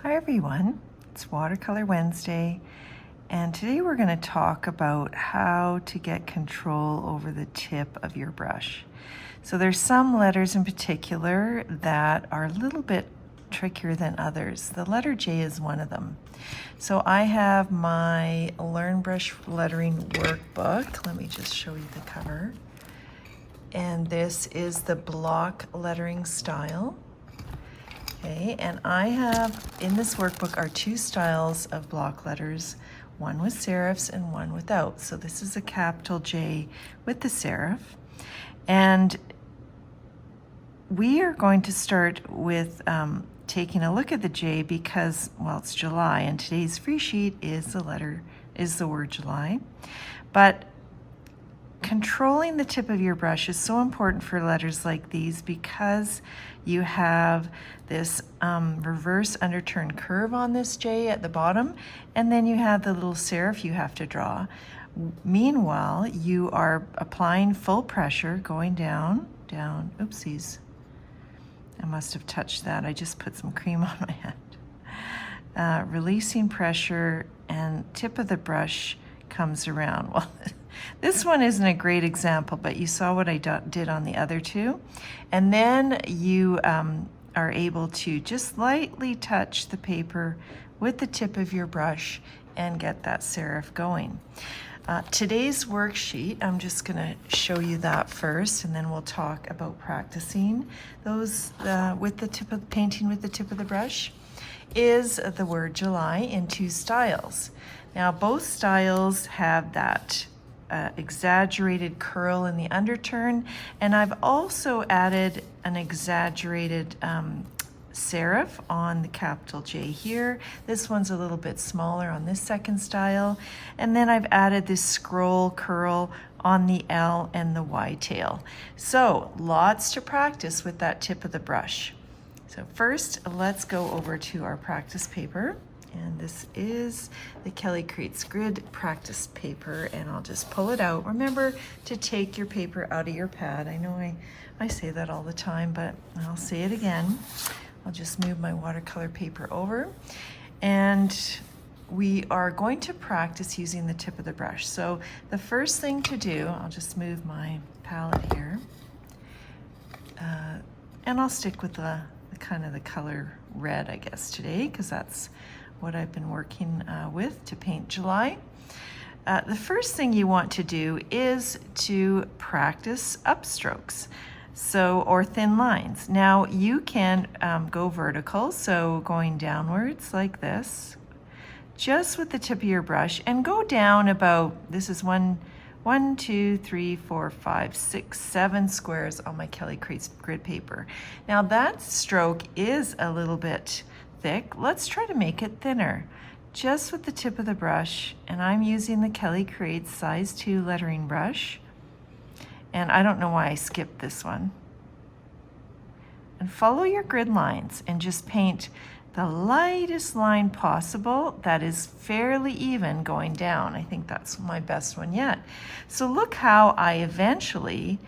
Hi everyone, it's Watercolor Wednesday, and today we're going to talk about how to get control over the tip of your brush. So there's some letters in particular that are a little bit trickier than others. The letter J is one of them. So I have my Learn Brush Lettering workbook. Let me just show you the cover. And this is the block lettering style. Okay, and I have, in this workbook are two styles of block letters, one with serifs and one without. So this is a capital J with the serif. And we are going to start with taking a look at the J because, well, it's July and today's free sheet is the word July. But controlling the tip of your brush is so important for letters like these because you have this reverse underturn curve on this J at the bottom, and then you have the little serif you have to draw. Meanwhile, you are applying full pressure, going down, down, oopsies. I must have touched that. I just put some cream on my hand. Releasing pressure, and tip of the brush comes around. Well, this one isn't a great example, but you saw what I did on the other two. And then you are able to just lightly touch the paper with the tip of your brush and get that serif going. Today's worksheet, I'm just going to show you that first, and then we'll talk about practicing those with the tip of painting with the tip of the brush, is the word July in two styles. Now, both styles have that exaggerated curl in the underturn, and I've also added an exaggerated serif on the capital J here. This one's a little bit smaller on this second style, and then I've added this scroll curl on the L and the Y tail. So lots to practice with that tip of the brush. So first, let's go over to our practice paper. And this is the Kelly Creates Grid practice paper, and I'll just pull it out. Remember to take your paper out of your pad. I know I say that all the time, but I'll say it again. I'll just move my watercolor paper over. And we are going to practice using the tip of the brush. So the first thing to do, I'll just move my palette here. And I'll stick with the kind of the color red, I guess, today, because that's what I've been working with to paint July. The first thing you want to do is to practice upstrokes, or thin lines. Now you can go vertical, so going downwards like this, just with the tip of your brush, and go down about, this is one, 2, 3, 4, 5, 6, 7 squares on my Kelly Creates Grid paper. Now that stroke is a little bit thick. Let's try to make it thinner, just with the tip of the brush, and I'm using the Kelly Creates size 2 lettering brush, and I don't know why I skipped this one. And follow your grid lines and just paint the lightest line possible that is fairly even going down. I think that's my best one yet. So look how I eventually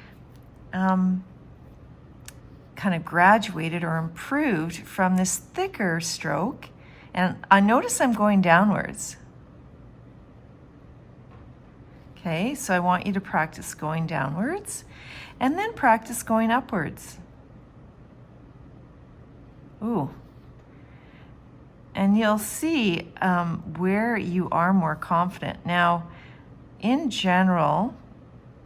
kind of graduated or improved from this thicker stroke. And I notice I'm going downwards. Okay, so I want you to practice going downwards and then practice going upwards. Ooh. And you'll see where you are more confident. Now, in general,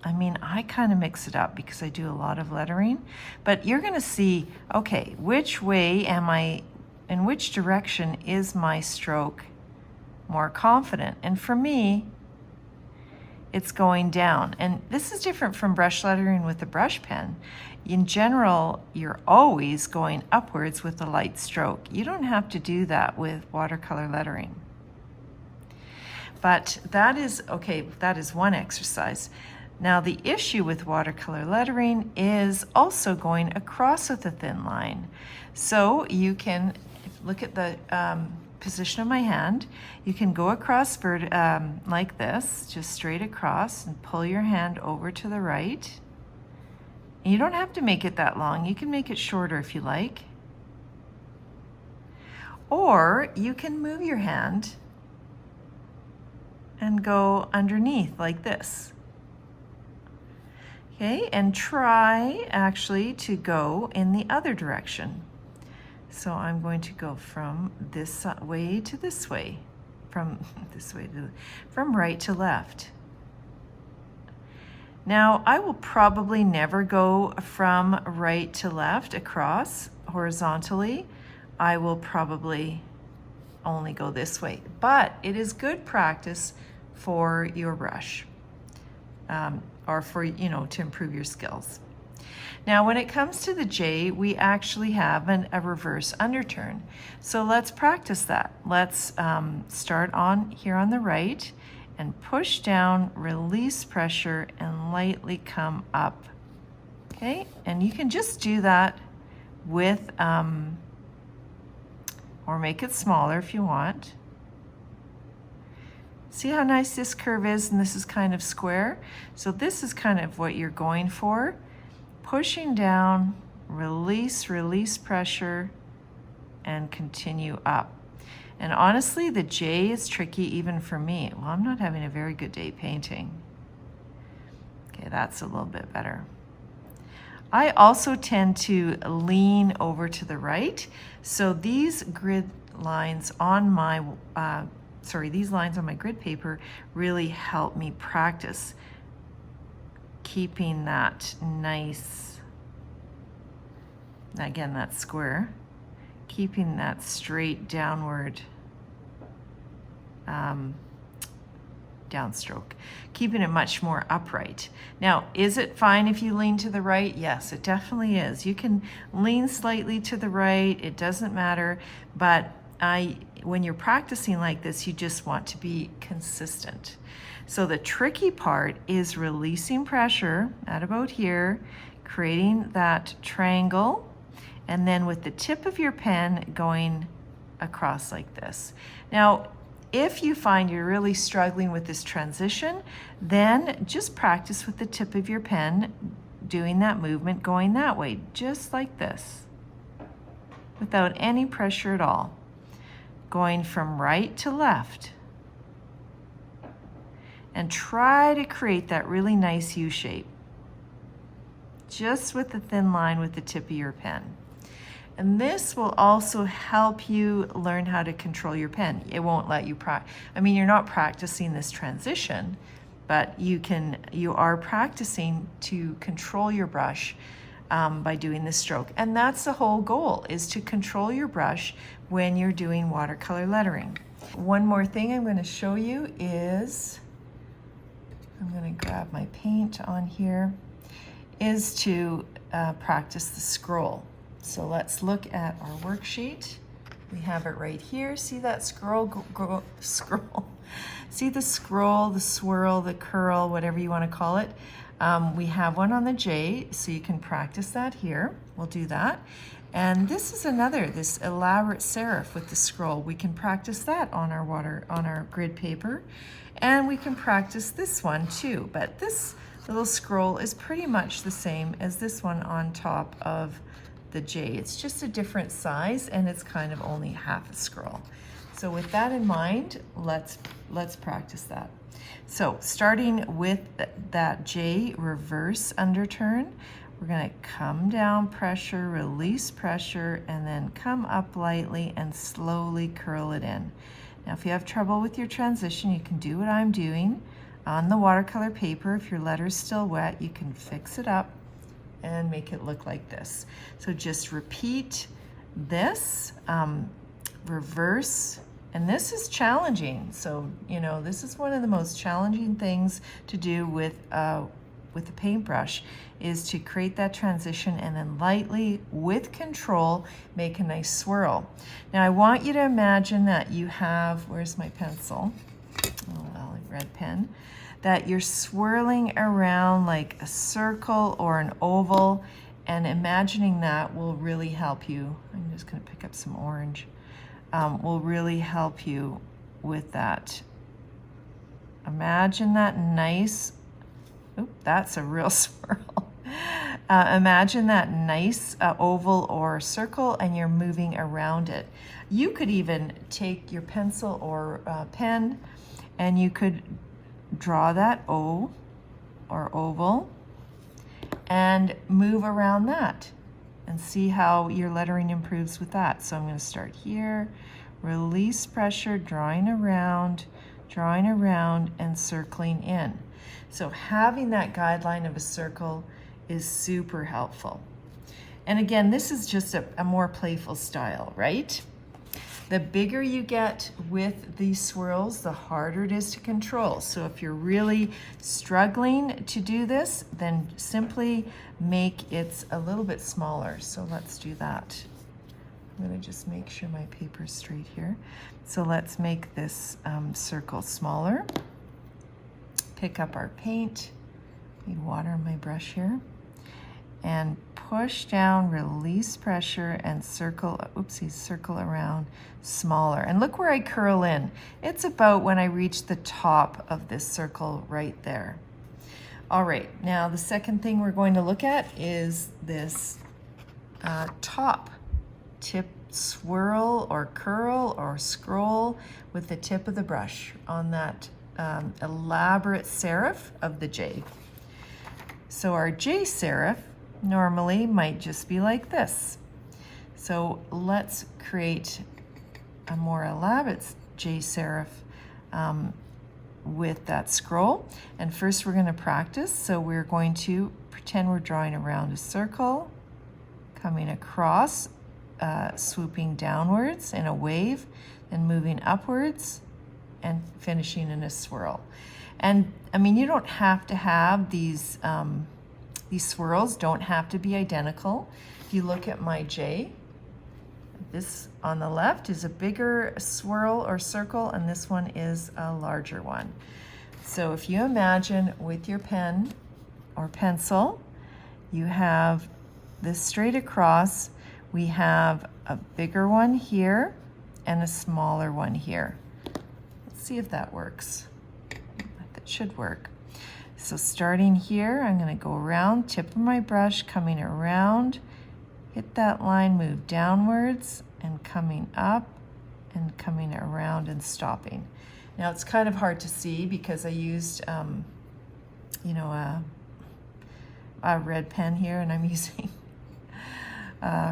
I mean, I kind of mix it up because I do a lot of lettering, but you're going to see, okay, which way am I, in which direction is my stroke more confident? And for me, it's going down. And this is different from brush lettering with the brush pen. In general, you're always going upwards with a light stroke. You don't have to do that with watercolor lettering. But that is, okay, that is one exercise. Now the issue with watercolor lettering is also going across with a thin line. So you can look at the position of my hand. You can go across like this, just straight across, and pull your hand over to the right. And you don't have to make it that long. You can make it shorter if you like. Or you can move your hand and go underneath like this. Okay, and try actually to go in the other direction. So I'm going to go from this way to this way, from right to left. Now, I will probably never go from right to left across horizontally. I will probably only go this way, but it is good practice for your brush, or for, to improve your skills. Now, when it comes to the J, we actually have a reverse underturn. So let's practice that. Let's start on here on the right and push down, release pressure, and lightly come up. Okay, and you can just do that with, or make it smaller if you want. See how nice this curve is, and this is kind of square? So this is kind of what you're going for. Pushing down, release pressure, and continue up. And honestly, the J is tricky even for me. Well, I'm not having a very good day painting. Okay, that's a little bit better. I also tend to lean over to the right. So these grid lines on my, these lines on my grid paper really help me practice keeping that nice, again, that square, keeping that straight downward downstroke, keeping it much more upright. Now, is it fine if you lean to the right? Yes, it definitely is. You can lean slightly to the right, it doesn't matter, but when you're practicing like this, you just want to be consistent. So the tricky part is releasing pressure at about here, creating that triangle, and then with the tip of your pen going across like this. Now, if you find you're really struggling with this transition, then just practice with the tip of your pen doing that movement, going that way, just like this, without any pressure at all, going from right to left. And try to create that really nice U shape, just with the thin line with the tip of your pen. And this will also help you learn how to control your pen. It won't let you you're not practicing this transition, but you are practicing to control your brush by doing this stroke. And that's the whole goal, is to control your brush when you're doing watercolor lettering. One more thing I'm going to show you is, I'm going to grab my paint on here, is to practice the scroll. So let's look at our worksheet. We have it right here. See that scroll? Scroll. See the scroll, the swirl, the curl, whatever you want to call it. We have one on the J, so you can practice that here. We'll do that. And this is this elaborate serif with the scroll. We can practice that on our grid paper. And we can practice this one too, but this little scroll is pretty much the same as this one on top of the J. It's just a different size, and it's kind of only half a scroll. So with that in mind, let's practice that. So starting with that J reverse underturn, we're going to come down, pressure, release pressure, and then come up lightly and slowly curl it in. Now, if you have trouble with your transition, you can do what I'm doing on the watercolor paper. If your letter's still wet, you can fix it up and make it look like this. So just repeat this, reverse, and this is challenging. So, this is one of the most challenging things to do with the paintbrush, is to create that transition and then lightly, with control, make a nice swirl. Now I want you to imagine that you have, where's my pencil? Oh, well, a red pen. That you're swirling around like a circle or an oval, and imagining that will really help you. I'm just gonna pick up some orange. Will really help you with that. Imagine that nice, that's a real swirl. Imagine that nice oval or circle and you're moving around it. You could even take your pencil or pen and you could draw that O or oval and move around that and see how your lettering improves with that. So I'm going to start here, release pressure, drawing around, and circling in. So having that guideline of a circle is super helpful. And again, this is just a more playful style, right? The bigger you get with these swirls, the harder it is to control. So if you're really struggling to do this, then simply make it a little bit smaller. So let's do that. I'm going to just make sure my paper's straight here. So let's make this circle smaller. Pick up our paint. Need water on my brush here. And push down, release pressure, and circle, oopsie, circle around smaller. And look where I curl in. It's about when I reach the top of this circle right there. All right, now the second thing we're going to look at is this top tip swirl or curl or scroll with the tip of the brush on that elaborate serif of the J. So our J serif normally might just be like this. So let's create a more elaborate J serif with that scroll. And first we're going to practice. So we're going to pretend we're drawing around a circle, coming across, swooping downwards in a wave, then moving upwards and finishing in a swirl. And I mean, you don't have to have these swirls don't have to be identical. If you look at my J, this on the left is a bigger swirl or circle, and this one is a larger one. So if you imagine with your pen or pencil, you have this straight across, we have a bigger one here and a smaller one here. Let's see if that works. That should work. So starting here, I'm going to go around, tip of my brush, coming around, hit that line, move downwards, and coming up, and coming around and stopping. Now it's kind of hard to see because I used, you know, a red pen here, and I'm using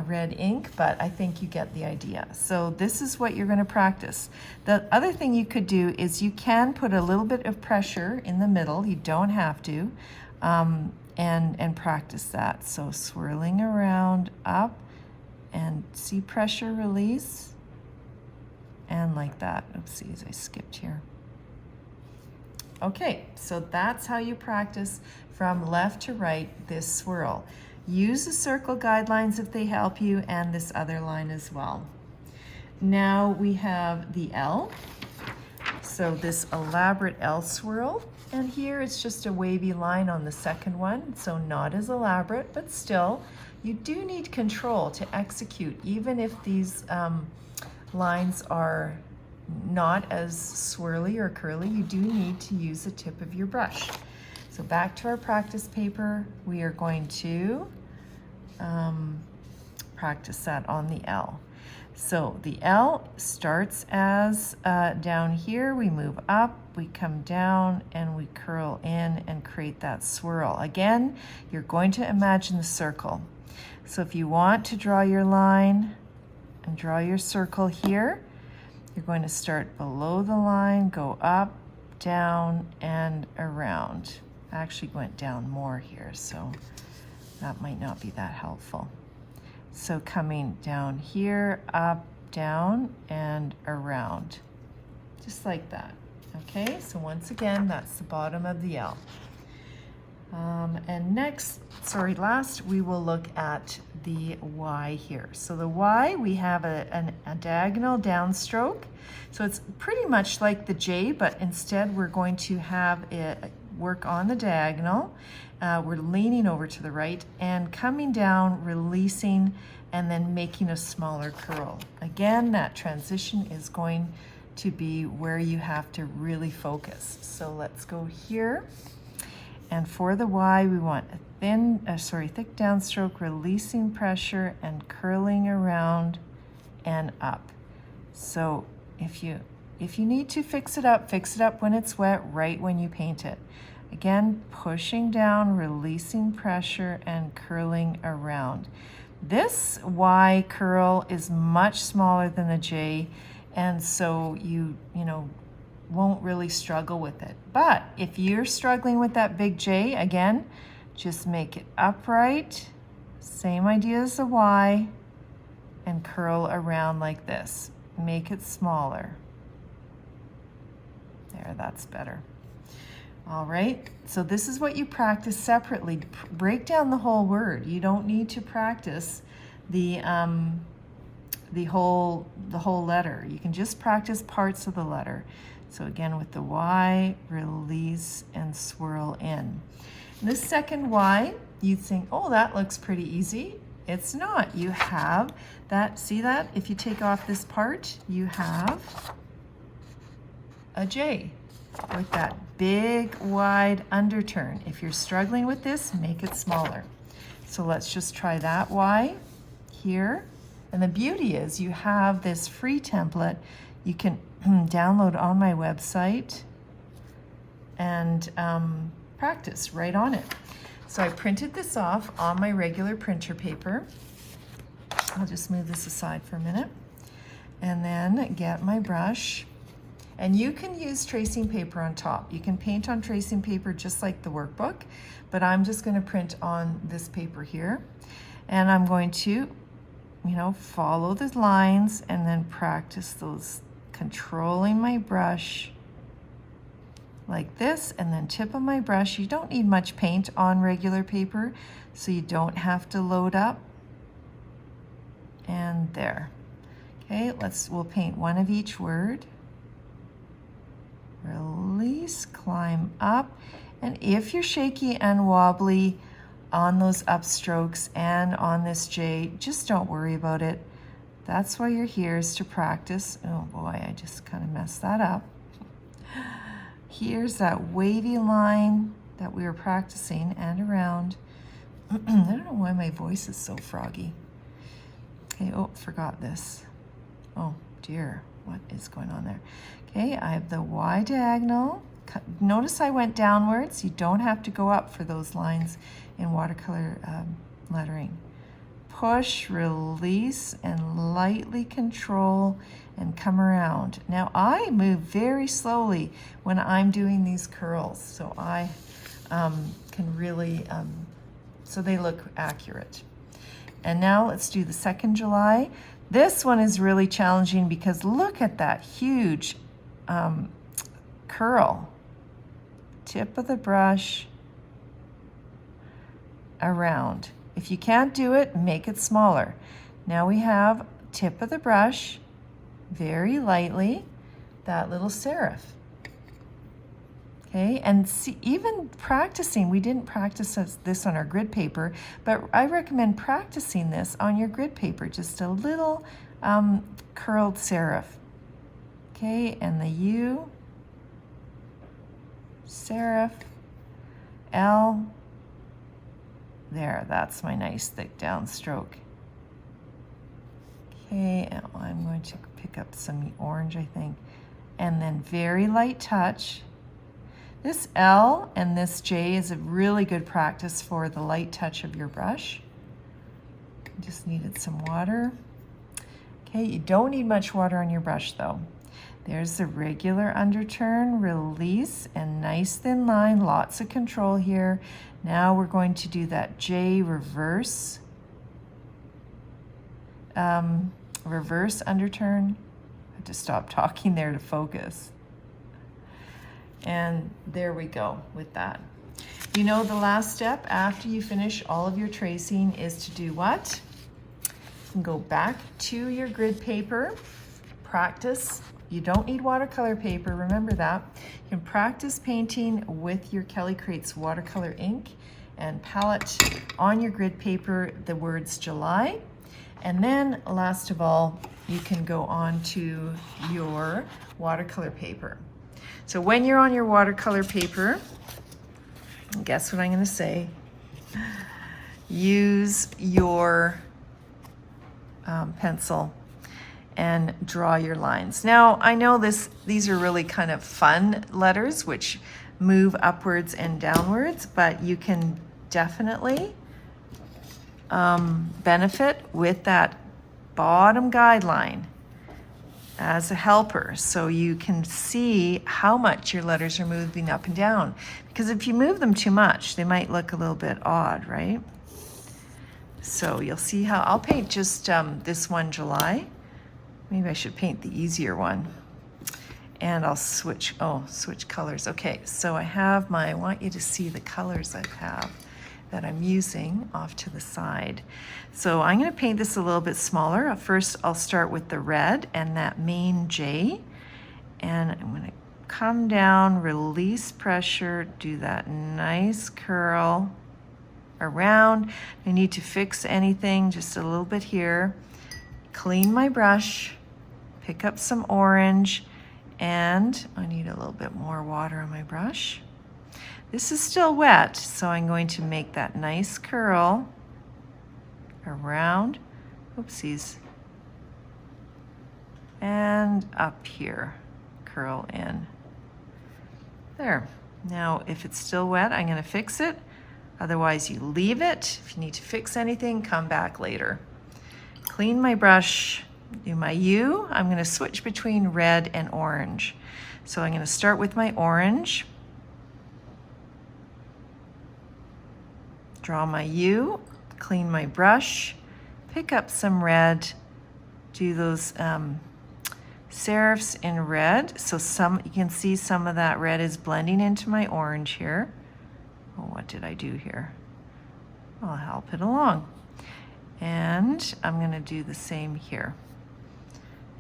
red ink, but I think you get the idea. So this is what you're going to practice. The other thing you could do is you can put a little bit of pressure in the middle. You don't have to, and practice that. So swirling around, up, and see pressure release, and like that. Oopsies, I skipped here. Okay, so that's how you practice from left to right this swirl. Use the circle guidelines if they help you, and this other line as well. Now we have the L. So this elaborate L swirl, and here it's just a wavy line on the second one, so not as elaborate, but still, you do need control to execute, even if these lines are not as swirly or curly, you do need to use the tip of your brush. So back to our practice paper, we are going to practice that on the L. So the L starts as down here, we move up, we come down, and we curl in and create that swirl. Again, you're going to imagine the circle. So if you want to draw your line and draw your circle here, you're going to start below the line, go up, down, and around. I actually went down more here, so that might not be that helpful. So coming down here, up, down, and around, just like that. Okay, so once again, that's the bottom of the L. And last, we will look at the Y here. So the Y, we have a diagonal downstroke. So it's pretty much like the J, but instead we're going to have it work on the diagonal. We're leaning over to the right and coming down, releasing, and then making a smaller curl. Again, that transition is going to be where you have to really focus. So let's go here. And for the Y, we want thick downstroke, releasing pressure and curling around and up. So if you need to fix it up when it's wet, right when you paint it. Again, pushing down, releasing pressure and curling around. This Y curl is much smaller than the J, and so you won't really struggle with it. But if you're struggling with that big J, again, just make it upright, same idea as the Y, and curl around like this. Make it smaller. There, that's better. All right, so this is what you practice separately. Break down the whole word. You don't need to practice the whole letter. You can just practice parts of the letter. So again, with the Y, release and swirl in. This second Y, you think, oh, that looks pretty easy. It's not. You have that, see that? If you take off this part, you have a J with that big, wide underturn. If you're struggling with this, make it smaller. So let's just try that Y here. And the beauty is you have this free template you can download on my website and practice right on it. So I printed this off on my regular printer paper. I'll just move this aside for a minute. And then get my brush. And you can use tracing paper on top. You can paint on tracing paper just like the workbook, but I'm just going to print on this paper here. And I'm going to, follow the lines and then practice those, controlling my brush like this, and then tip of my brush. You don't need much paint on regular paper, so you don't have to load up. And there. Okay, we'll paint one of each word. Release, climb up, and if you're shaky and wobbly on those upstrokes and on this J, just don't worry about it. That's why you're here, is to practice. Oh boy, I just kind of messed that up. Here's that wavy line that we were practicing and around. I don't know why my voice is so froggy. Okay, oh, forgot this. Oh dear, what is going on there? Okay, I have the Y diagonal. Notice I went downwards. You don't have to go up for those lines in watercolor lettering. Push, release, and lightly control and come around. Now I move very slowly when I'm doing these curls, so I can really, so they look accurate. And now let's do the second July. This one is really challenging because look at that huge curl. Tip of the brush around. If you can't do it, make it smaller. Now we have tip of the brush, very lightly, that little serif. Okay, and see, even practicing, we didn't practice this on our grid paper, but I recommend practicing this on your grid paper, just a little curled serif. Okay, and the U, serif, L, there, that's my nice thick downstroke. Okay, and I'm going to pick up some orange, I think, and then very light touch. This L and this J is a really good practice for the light touch of your brush. Just needed some water. Okay, you don't need much water on your brush though. There's the regular underturn, release, and nice thin line, lots of control here. Now we're going to do that J reverse, reverse underturn. I have to stop talking there to focus. And there we go with that. You know, the last step after you finish all of your tracing is to do what? You can go back to your grid paper, practice. You don't need watercolor paper, remember that. You can practice painting with your Kelly Crates watercolor ink and palette on your grid paper the words July. And then last of all, you can go on to your watercolor paper. So when you're on your watercolor paper, guess what I'm going to say? Use your pencil and draw your lines. Now, I know these are really kind of fun letters which move upwards and downwards, but you can definitely benefit with that bottom guideline as a helper, so you can see how much your letters are moving up and down. Because if you move them too much, they might look a little bit odd, right? So you'll see how I'll paint just this one, July. Maybe I should paint the easier one. And I'll switch colors. Okay, so I want you to see the colors I have that I'm using off to the side. So I'm gonna paint this a little bit smaller. First, I'll start with the red and that main J. And I'm gonna come down, release pressure, do that nice curl around. I need to fix anything just a little bit here. Clean my brush, pick up some orange, and I need a little bit more water on my brush. This is still wet, so I'm going to make that nice curl around, oopsies, and up here, curl in. There. Now, if it's still wet, I'm gonna fix it. Otherwise, you leave it. If you need to fix anything, come back later. Clean my brush, do my U. I'm gonna switch between red and orange. So I'm gonna start with my orange. Draw my U, clean my brush, pick up some red, do those serifs in red. So you can see some of that red is blending into my orange here. Oh, what did I do here? I'll help it along. And I'm gonna do the same here.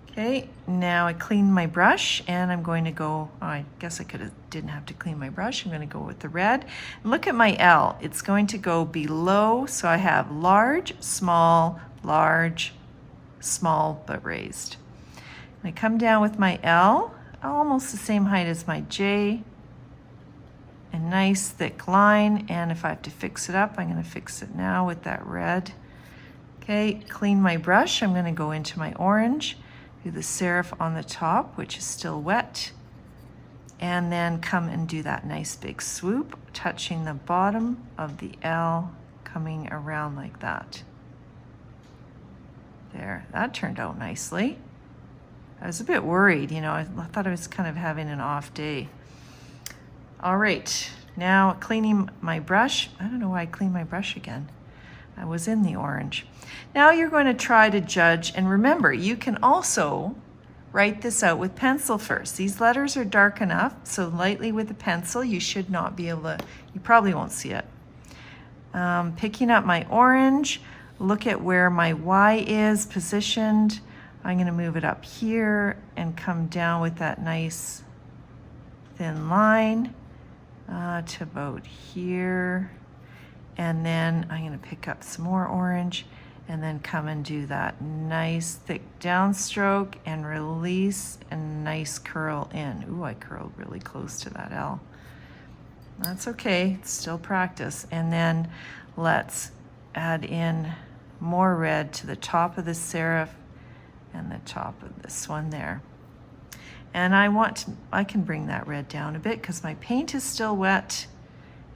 Okay, now I clean my brush and I'm going to go, I guess I didn't have to clean my brush. I'm gonna go with the red. And look at my L, it's going to go below, so I have large, small, but raised. I come down with my L, almost the same height as my J, a nice thick line, and if I have to fix it up, I'm gonna fix it now with that red. Okay, clean my brush, I'm gonna go into my orange, do the serif on the top, which is still wet, and then come and do that nice big swoop, touching the bottom of the L, coming around like that. There, that turned out nicely. I was a bit worried, I thought I was kind of having an off day. All right, now cleaning my brush. I don't know why I cleaned my brush again. I was in the orange. Now you're going to try to judge, and remember, you can also write this out with pencil first. These letters are dark enough, so lightly with a pencil, you should not be able to, you probably won't see it. Picking up my orange, look at where my Y is positioned. I'm gonna move it up here and come down with that nice thin line to about here. And then I'm gonna pick up some more orange and then come and do that nice thick downstroke and release and nice curl in. Ooh, I curled really close to that L. That's okay, it's still practice. And then let's add in more red to the top of the serif and the top of this one there. And I can bring that red down a bit because my paint is still wet.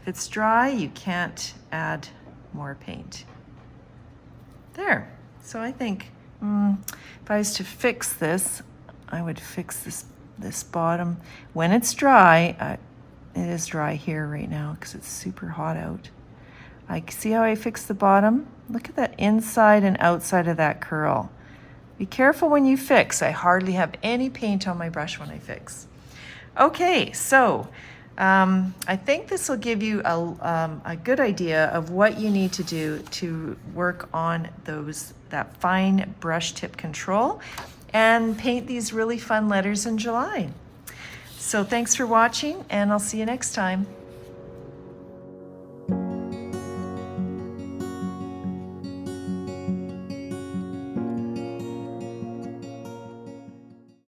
If it's dry, you can't add more paint. There. So I think if I was to fix this, I would fix this bottom. When it's dry, it is dry here right now because it's super hot out. I see how I fix the bottom? Look at that inside and outside of that curl. Be careful when you fix. I hardly have any paint on my brush when I fix. Okay, so I think this will give you a good idea of what you need to do to work on that fine brush tip control and paint these really fun letters in July. So thanks for watching, and I'll see you next time.